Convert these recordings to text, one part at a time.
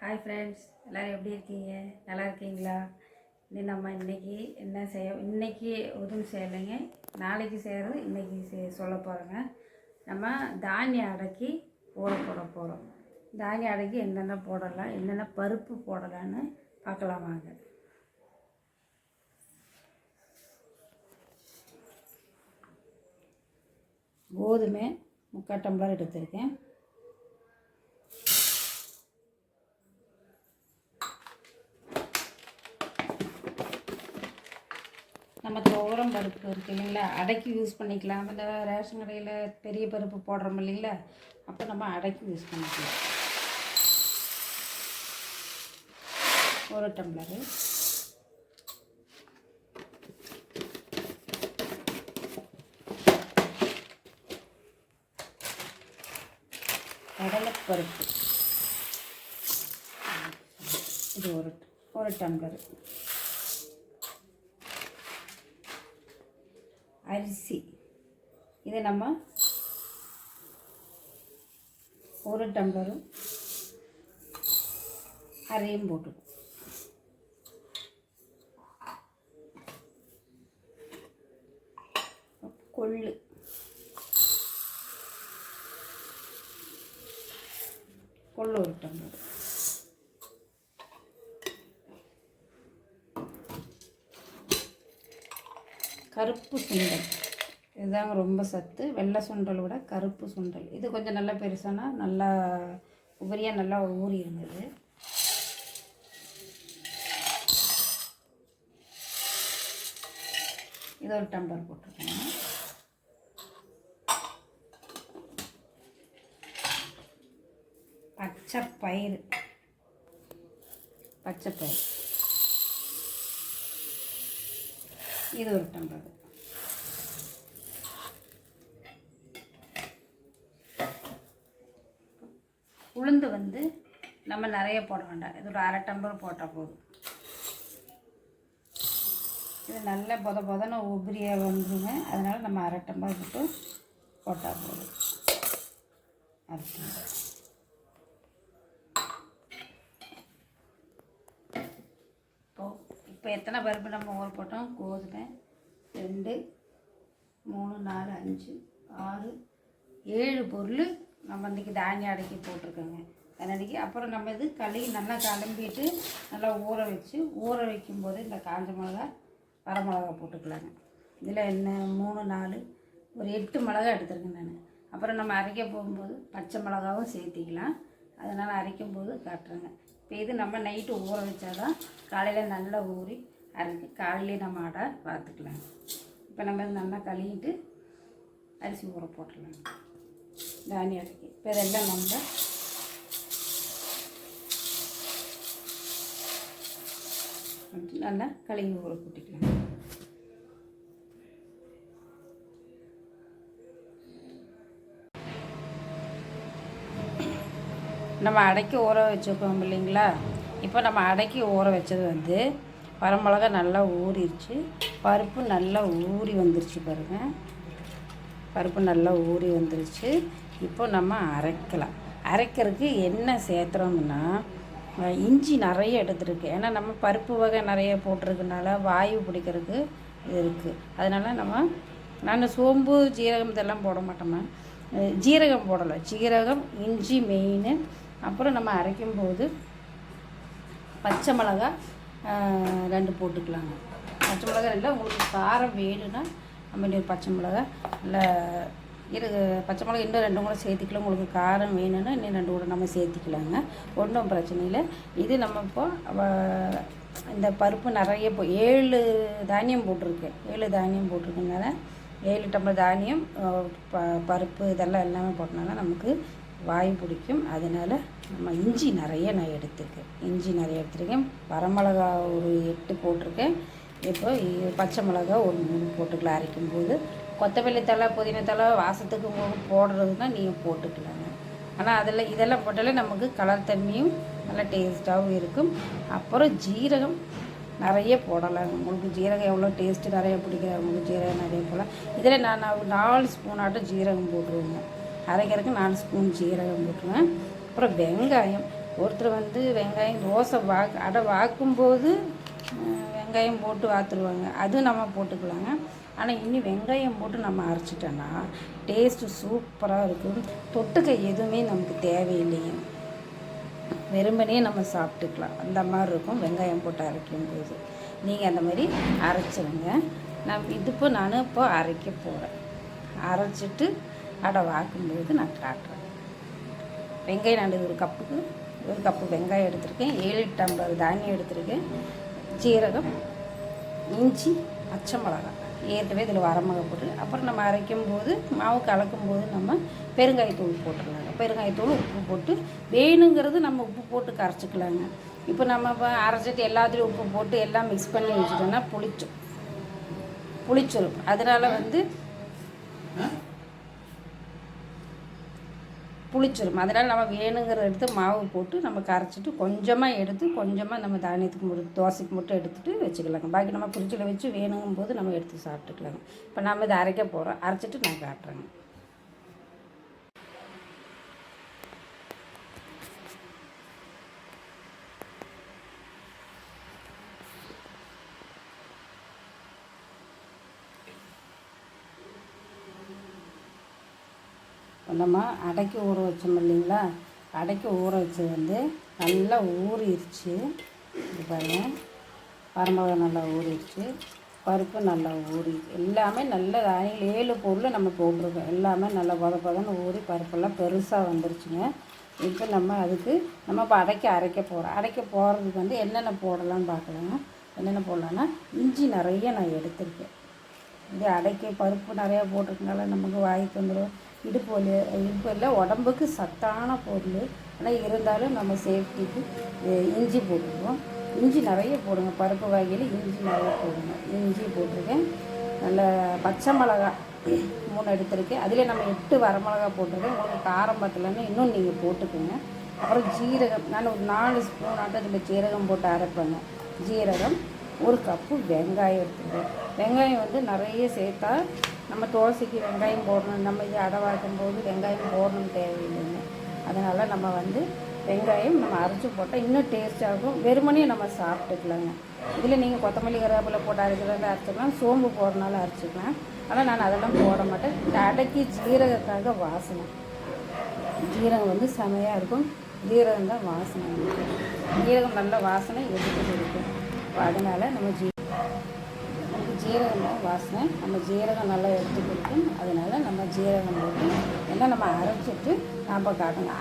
Hi friends, எல்லோரும் எப்படி இருக்கீங்க? நல்லா இருக்கீங்களா? நம்ம இன்றைக்கி என்ன இன்றைக்கி எதுவும் செய்யலைங்க. நாளைக்கு செய்கிறது இன்றைக்கி சொல்ல போகிறோங்க. நம்ம தானியம் அடக்கி ஊற போட போகிறோம். தானியம் அடக்கி என்னென்ன போடலாம், என்னென்ன பருப்பு போடலான்னு பார்க்கலாம் வாங்க. கோதுமை 3/4 டம்ளர் எடுத்திருக்கேன். நம்ம துவரம் பருப்பு இருக்குது இல்லைங்களா, அடக்கி யூஸ் பண்ணிக்கலாம். அந்த ரேஷன் கடையில் பெரிய பருப்பு போடுறோம் இல்லைங்களா, அப்போ நம்ம அடக்கி யூஸ் பண்ணிக்கலாம். 1 டம்ளரு. கடலைப்பருப்பு இது 1 டம்ளரு. அரிசி இது நம்ம 1 டம்ளரும் அரையும் போட்டு. கொள்ளு கொள்ளு 1 டம்ளர். கருப்பு சுண்டல் இதுதாங்க ரொம்ப சத்து. வெள்ளை சுண்டல் விட கருப்பு சுண்டல் இது கொஞ்சம் நல்லா பெருசானா நல்லா உபரியாக நல்லா ஊறி இருந்தது. இது 1 டம்ளர் போட்டிருக்கேன். பச்சைப்பயிறு இது 1 டம்ளர். உளுந்து நம்ம நிறைய போட வேண்டாம். இது ஒரு 1/2 டம்ளர் போட்டால் போதும். இது நல்ல பொதன்னு உபரியாக வந்துடுங்க. அதனால் நம்ம 1/2 டம்ளர் போட்டு போட்டால் போதும். இப்போ எத்தனை பருப்பு நம்ம ஊற போட்டோம்? கோதுமை 2 3 4 5 6 7 பொருள் நம்ம இன்றைக்கி தானியம் அடக்கி போட்டிருக்கோங்க. அதனாடிக்கு அப்புறம் நம்ம இது நல்லா கிளம்பிட்டு நல்லா ஊற வைக்கும்போது இந்த காஞ்ச மிளகா வரமிளகா போட்டுக்கலாங்க. இதில் என்ன 3 4 ஒரு 8 மிளகா எடுத்துருக்கேன் நான். அப்புறம் நம்ம அரைக்க போகும்போது பச்சை மிளகாவும் சேர்த்திக்கலாம். அதனால் அரைக்கும்போது காட்டுறேங்க. இப்போ இது நம்ம நைட்டு ஊற வச்சாதான் காலையில் நல்லா ஊறி அரைச்சி காலையிலே நம்ம ஆட பார்த்துக்கலாம். இப்போ நம்ம நல்லா கழுவிட்டு அரிசி ஊற போட்டுடலாம் தானியம் அரைக்கி. இப்போ இதெல்லாம் நம்ம நல்லா கழுவி ஊற போட்டுக்கலாம். நம்ம அடக்கி ஊற வச்சுருக்கோம் இல்லைங்களா. இப்போ நம்ம அடக்கி ஊற வச்சது வரமிளகா நல்லா ஊறிடுச்சு. பருப்பு நல்லா ஊறி வந்துருச்சு பாருங்கள். பருப்பு நல்லா ஊறி வந்துருச்சு. இப்போ நம்ம அரைக்கலாம். அரைக்கிறதுக்கு என்ன சேர்த்துறோம்னா இஞ்சி நிறைய எடுத்துருக்கு. ஏன்னா நம்ம பருப்பு வகை நிறைய போட்டிருக்கனால வாயு பிடிக்கிறதுக்கு இது இருக்குது. அதனால் நான் சோம்பு ஜீரகம் இதெல்லாம் போட மாட்டோமா. ஜீரகம் போடலை. ஜீரகம் இஞ்சி மெயின். அப்புறம் நம்ம அரைக்கும்போது பச்சை மிளகா 2 போட்டுக்கலாங்க. பச்சை மிளகா 2. உங்களுக்கு காரம் வேணும்னா நம்ம இன்னொரு பச்சை மிளகா இல்லை பச்சை மிளகா இன்னும் 2 கூட சேர்த்திக்கலாம். உங்களுக்கு காரம் வேணும்னா இன்னும் 2 கூட நம்ம சேர்த்திக்கலாங்க. ஒன்றும் பிரச்சனை இல்லை. இது நம்ம இப்போ இந்த பருப்பு நிறைய 7 தானியம் போட்டிருக்கேன். 7 தானியம் போட்டிருக்கனால 7 டம்ளர் தானியம் பருப்பு இதெல்லாம் எல்லாமே போட்டனால நமக்கு வாய் பிடிக்கும். அதனால் நம்ம இஞ்சி நிறைய நான் எடுத்துருக்கேன். வரமிளகா ஒரு 8 போட்டிருக்கேன். இப்போ பச்சை மிளகா ஒரு 3 போட்டுக்கலாம். அரைக்கும்போது கொத்தமல்லி தழை புதினா தழை வாசத்துக்கு போடுறதுன்னா நீங்கள் போட்டுக்கலாங்க. ஆனால் இதெல்லாம் போட்டாலே நமக்கு கலர் தன்மையும் நல்லா டேஸ்ட்டாகவும் இருக்கும். அப்புறம் ஜீரகம் நிறைய போடலாங்க. உங்களுக்கு ஜீரகம் எவ்வளோ டேஸ்ட்டு நிறைய பிடிக்கிற உங்களுக்கு ஜீரகம் நிறைய போடலாம். இதில் நான் 4 ஸ்பூனாட்டம் ஜீரகம் போட்டுருவேங்க. அரைக்கிறதுக்கு 4 ஸ்பூன் ஜீரகம் போட்டுருவேன். அப்புறம் வெங்காயம் ஒருத்தர் வந்து வெங்காயம் தோசை அடை வாக்கும்போது வெங்காயம் போட்டு வாத்துருவாங்க, அதுவும் நம்ம போட்டுக்கலாங்க. ஆனால் இன்னும் வெங்காயம் போட்டு நம்ம அரைச்சிட்டோன்னா டேஸ்ட்டு சூப்பராக இருக்கும். தொட்டுக்க எதுவுமே நமக்கு தேவையில்லைங்க, வெறுமனே நம்ம சாப்பிட்டுக்கலாம். அந்த மாதிரி இருக்கும் வெங்காயம் போட்டு அரைக்கும்போது. நீங்கள் அந்த மாதிரி அரைச்சிருங்க. நான் இப்போ அரைக்க போகிறேன். அரைச்சிட்டு அடை வாக்கும்போது நான் காட்டுறேன். வெங்காயம் நான் ஒரு கப்பு வெங்காயம் எடுத்திருக்கேன், 7 டம்ளர் தானியம் எடுத்திருக்கேன், ஜீரகம், இஞ்சி, பச்சை மிளகாய், ஏற்கனவே இதில் வரமிளகா போட்டு, அப்புறம் நம்ம அரைக்கும்போது மாவு கலக்கும்போது நம்ம பெருங்காயத்தூள் போட்டுடலாங்க. பெருங்காயத்தூள் உப்பு போட்டு வேணுங்கிறது நம்ம உப்பு போட்டு கரைச்சிக்கலாங்க. இப்போ நம்ம அரைச்சிட்டு எல்லாத்துலேயும் உப்பு போட்டு எல்லாம் மிக்ஸ் பண்ணி வச்சுட்டோன்னா புளிச்சிடும். அதனால் புளிச்சிடும். அதனால் நம்ம வேணுங்கிறத எடுத்து மாவு போட்டு நம்ம கரைச்சிட்டு கொஞ்சமாக நம்ம தானியத்துக்கு தோசைக்கு மட்டும் எடுத்துகிட்டு வச்சுக்கலாங்க. பாக்கி நம்ம ஃப்ரிட்ஜில் வச்சு வேணுங்கும் போது நம்ம எடுத்து சாப்பிட்டுக்கலாங்க. இப்போ நம்ம இதை அரைக்க போகிறோம். அரைச்சிட்டு நான் காட்டுறேங்க. நம்ம அடைக்கி ஊற வச்சோம் இல்லைங்களா, அடைக்கி ஊற வச்சது நல்லா ஊறிடுச்சு. இது பாருங்கள், வரமிளகா நல்லா ஊறிடுச்சு, பருப்பு நல்லா எல்லாமே நல்ல 7 பொருள் நம்ம போட்டிருக்கோம். எல்லாமே நல்லா பதன்னு ஊறி பருப்பெல்லாம் பெருசாக வந்துருச்சுங்க. இப்போ இப்போ அரைக்க போகிறோம். அரைக்க போகிறதுக்கு என்னென்ன போடலான்னு பார்க்கலாங்க. என்னென்ன போடலான்னா, இஞ்சி நிறைய நான் எடுத்திருக்கேன். இது அடைக்க பருப்பு நிறையா போட்டிருக்கனால நமக்கு வாய்க்கு வந்துடும். இடுப்பு இல்லை, உடம்புக்கு சத்தான பொருள். ஆனால் இருந்தாலும் நம்ம சேஃப்டிக்கு இஞ்சி போட்டுருவோம். இஞ்சி நிறைய போடுங்க, பருப்பு வகையில் இஞ்சி நிறைய போடுங்க. இஞ்சி போட்டிருக்கேன். நல்ல பச்சை மிளகா 3 எடுத்திருக்கேன். அதில் நம்ம 8 வரமிளகா போட்டிருக்கேன். உங்களுக்கு காரம் பத்தலைன்னு இன்னும் நீங்கள் போட்டுக்கோங்க. அப்புறம் ஜீரகம் நான் ஒரு 4 ஸ்பூன் அதில் ஜீரகம் போட்டு அரைப்பேங்க. ஜீரகம், 1 கப்பு வெங்காயம் எடுத்துருக்கேன். வெங்காயம் நிறைய சேர்த்தா நம்ம தோசைக்கு வெங்காயம் போடணும், நம்ம இது அடை வாக்கும்போது வெங்காயம் போடணும்னு தேவையில்லைங்க. அதனால் நம்ம வெங்காயம் நம்ம அரைச்சி போட்டால் இன்னும் டேஸ்ட்டாக இருக்கும். வெறுமனே நம்ம சாப்பிட்டுக்கலாங்க. இதில் நீங்கள் கொத்தமல்லி கருவேப்பிலை போட்டு அரைக்கிறத அரைச்சிக்கலாம், சோம்பு போடுறனால அரைச்சிக்கலாம். ஆனால் நான் அதெல்லாம் போட மாட்டேன். இந்த அடைக்கி ஜீரகக்காக வாசனை, ஜீரகம் செமையாக இருக்கும். ஜீரகம் தான் வாசனை, ஜீரகம் நல்ல வாசனை எடுத்துகிட்டு இருக்கும். அதனால் நம்ம ஜீரகம் தான் வாசனை, நம்ம ஜீரகம் நல்லா எடுத்து கொடுக்கும். அதனால் நம்ம ஜீரகம் போட்டு எல்லாம் நம்ம அரைச்சிட்டு நம்ம காட்டணும்.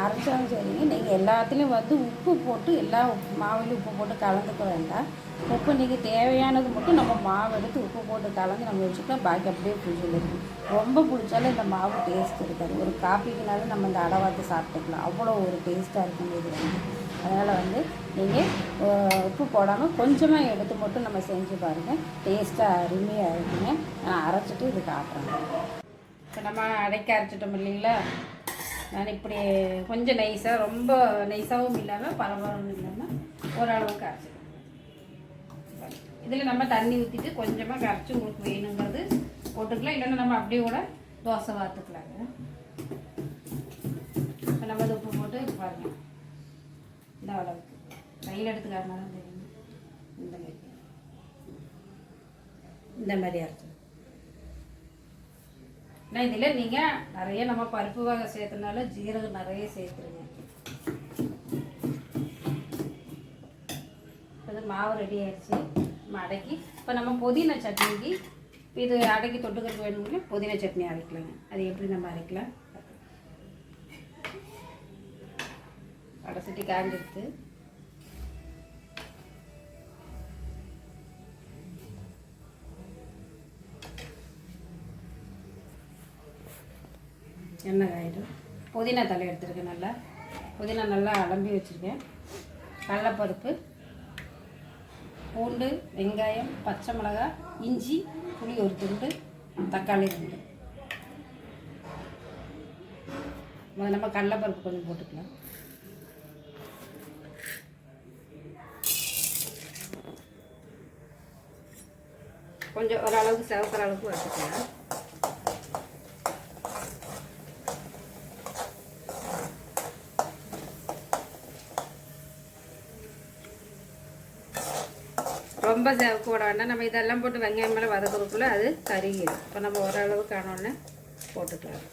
அரைச்சாலும் சரிங்க. நீங்கள் எல்லாத்துலேயும் உப்பு போட்டு எல்லா மாவுலையும் உப்பு போட்டு கலந்துக்க வேண்டாம். உப்பு நீங்கள் தேவையானது மட்டும் நம்ம மாவு எடுத்து உப்பு போட்டு கலந்து நம்ம வச்சுக்கலாம். பாக்கி அப்படியே ஃப்ரிட்ஜில் இருக்கும். ரொம்ப பிடிச்சாலும் இந்த மாவு டேஸ்ட் இருக்காது. ஒரு காப்பிக்குனாலும் நம்ம இந்த அடை வாத்து சாப்பிட்டுக்கலாம். அவ்வளோ ஒரு டேஸ்ட்டாக இருக்கும் இது அதனால் நீங்கள் உப்பு போடாமல் கொஞ்சமாக எடுத்து மட்டும் நம்ம செஞ்சு பாருங்கள். டேஸ்ட்டாக அருமையாக இருக்குங்க. நான் அரைச்சிட்டு இது காட்டுறேங்க. இப்போ நம்ம அடைக்க அரைச்சிட்டோம் இல்லைங்களா, நான் இப்படி கொஞ்சம் நைஸாக, ரொம்ப நைஸாகவும் இல்லாமல் பரபரன்னு இல்லாமல் ஓரளவுக்கு அரைச்சிட்டேன். இதில் நம்ம தண்ணி ஊற்றிட்டு கொஞ்சமாக கரைச்சி உங்களுக்கு வேணுங்கிறது போட்டுக்கலாம். இல்லைன்னா நம்ம அப்படியே கூட தோசை வாத்துக்கலாங்க. இப்போ நம்ம உப்பு போட்டு பாருங்கள், இந்த அளவுக்கு கையில் எடுத்துக்காட்டினாலும் தெரியும். இந்த மாதிரி அரைச்சி ஆனால் இதில் நீங்கள் நிறைய நம்ம பருப்பு வகை சேர்த்தனால ஜீரகம் நிறைய சேர்த்துருங்க. அது மாவு ரெடி ஆகிடுச்சு. நம்ம அடைக்கி இப்போ நம்ம புதினா சட்னிக்கு இது அடைக்கி தொட்டுக்கிறதுக்கு வேணும்னா புதினா சட்னி அரைக்கலாங்க. அது எப்படி நம்ம அரைக்கலாம், அடை சட்டி காய்ஞ்சிடுத்து. எண்ணெய் காயிடும். புதினா தலை எடுத்துருக்கேன். புதினா நல்லா அலம்பி வச்சுருக்கேன். கடலைப்பருப்பு, பூண்டு, வெங்காயம், பச்சை மிளகாய், இஞ்சி, புளி ஒரு துண்டு, தக்காளி 2. நம்ம கடலைப்பருப்பு கொஞ்சம் போட்டுக்கலாம். கொஞ்சம் ஓரளவுக்கு சிவக்கிற அளவுக்கு வச்சுக்கலாம். ரொம்ப போட வேண்டாம். நம்ம இதெல்லாம் போட்டு வெங்காயம் மேலே வதக்கிறதுக்குள்ளே அது கருகிடும். இப்போ நம்ம ஓரளவுக்கு ஆனோடனே போட்டுக்கலாம்.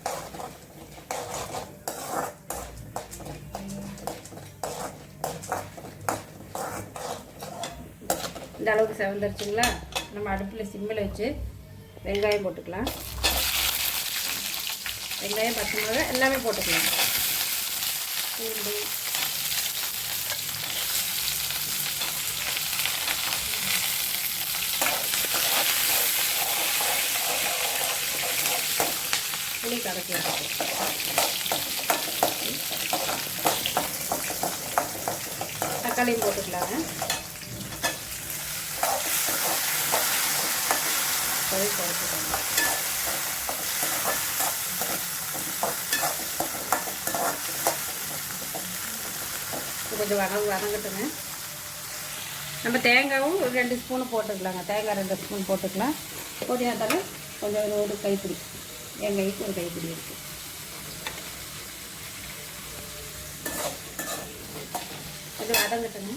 இந்த அளவுக்கு செவந்துருச்சுங்களா? நம்ம அடுப்பில் சிம்மில் வச்சு வெங்காயம் போட்டுக்கலாம். வெங்காயம் பச்சை மிளகாய் எல்லாமே போட்டுக்கலாம். பூண்டு, புளி கரைச்சி தக்காளியும் போட்டுக்கலாங்க. குறைச்சிக்கோங்க. கொஞ்சம் வதங்கட்டுங்க. நம்ம தேங்காயும் ஒரு 2 ஸ்பூனு போட்டுக்கலாங்க. தேங்காய் 2 ஸ்பூன் போட்டுக்கலாம். பொடியாத்தாலும் கொஞ்சம் ஒரு கைப்பிடி, என் கைக்கு ஒரு கைப்பிடி இருக்குது. கொஞ்சம் வதங்கட்டுங்க.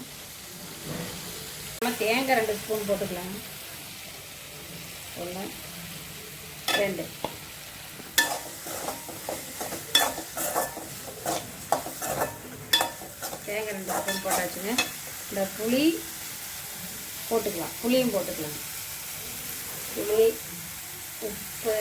நம்ம தேங்காய் 2 ஸ்பூன் போட்டுக்கலாங்க. 1 2 தேங்காய் 2 ஸ்பூன் போட்டாச்சுங்க. இந்த புளி போட்டுக்கலாம். புளியும் போட்டுக்கலாம். புளி, உப்பு,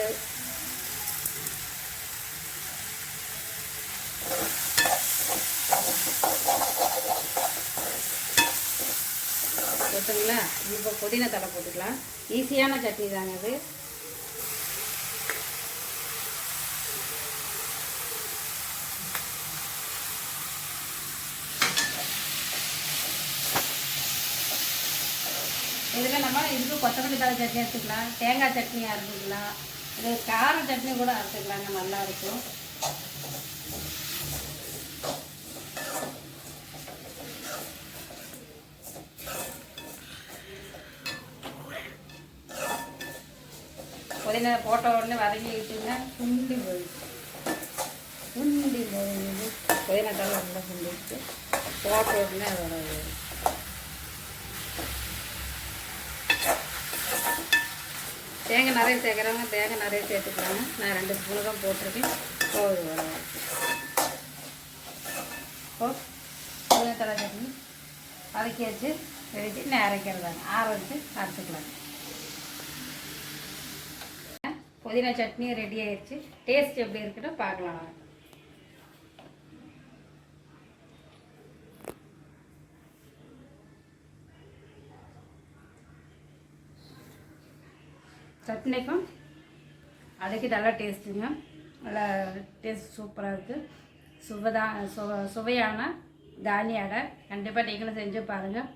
போட்டுங்களா? இப்போ புதினா தழை போட்டுக்கலாம். ஈஸியான சட்னி தாங்க அது. இதில் நம்ம இதுக்கு கொத்தமல்லி தழை சட்னி எடுத்துக்கலாம், தேங்காய் சட்னி அரைச்சிக்கலாம், இது கார சட்னி கூட அரைச்சிக்கலாங்க, நல்லாயிருக்கும். புதினா போட்ட உடனே வதங்கிட்டுங்க சுண்டி போயிடுச்சு. புதினா தழை நல்லா சுண்டிடுச்சு. போட்ட உடனே அதோட தேங்காய் நிறைய சேர்க்குறவங்க தேங்காய் நிறைய சேர்த்துக்கலாங்க. நான் 2 ஸ்பூனு தான் போட்டிருக்கேன். போகுது வர புதினா தழை சட்னி வதக்கி வச்சு ரெடி இன்னும் அரைக்கிறதாங்க. ஆற வச்சு அரைச்சிக்கலாங்க. புதினா சட்னி ரெடி ஆயிடுச்சு. டேஸ்ட் எப்படி இருக்குன்னு பார்க்கலாம். சட்னிக்கும் அதுக்கு நல்லா டேஸ்ட்டுங்க. நல்லா டேஸ்ட் சூப்பராக இருக்குது. சுவையான தானிய அடை கண்டிப்பாக நீங்களும் செஞ்சு பாருங்கள்.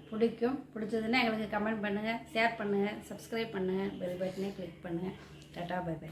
பிடிச்சதுன்னா எங்களுக்கு கமெண்ட் பண்ணுங்கள், ஷேர் பண்ணுங்கள், சப்ஸ்கிரைப் பண்ணுங்கள், பெல் பட்டனே கிளிக் பண்ணுங்கள். Tata, bye by.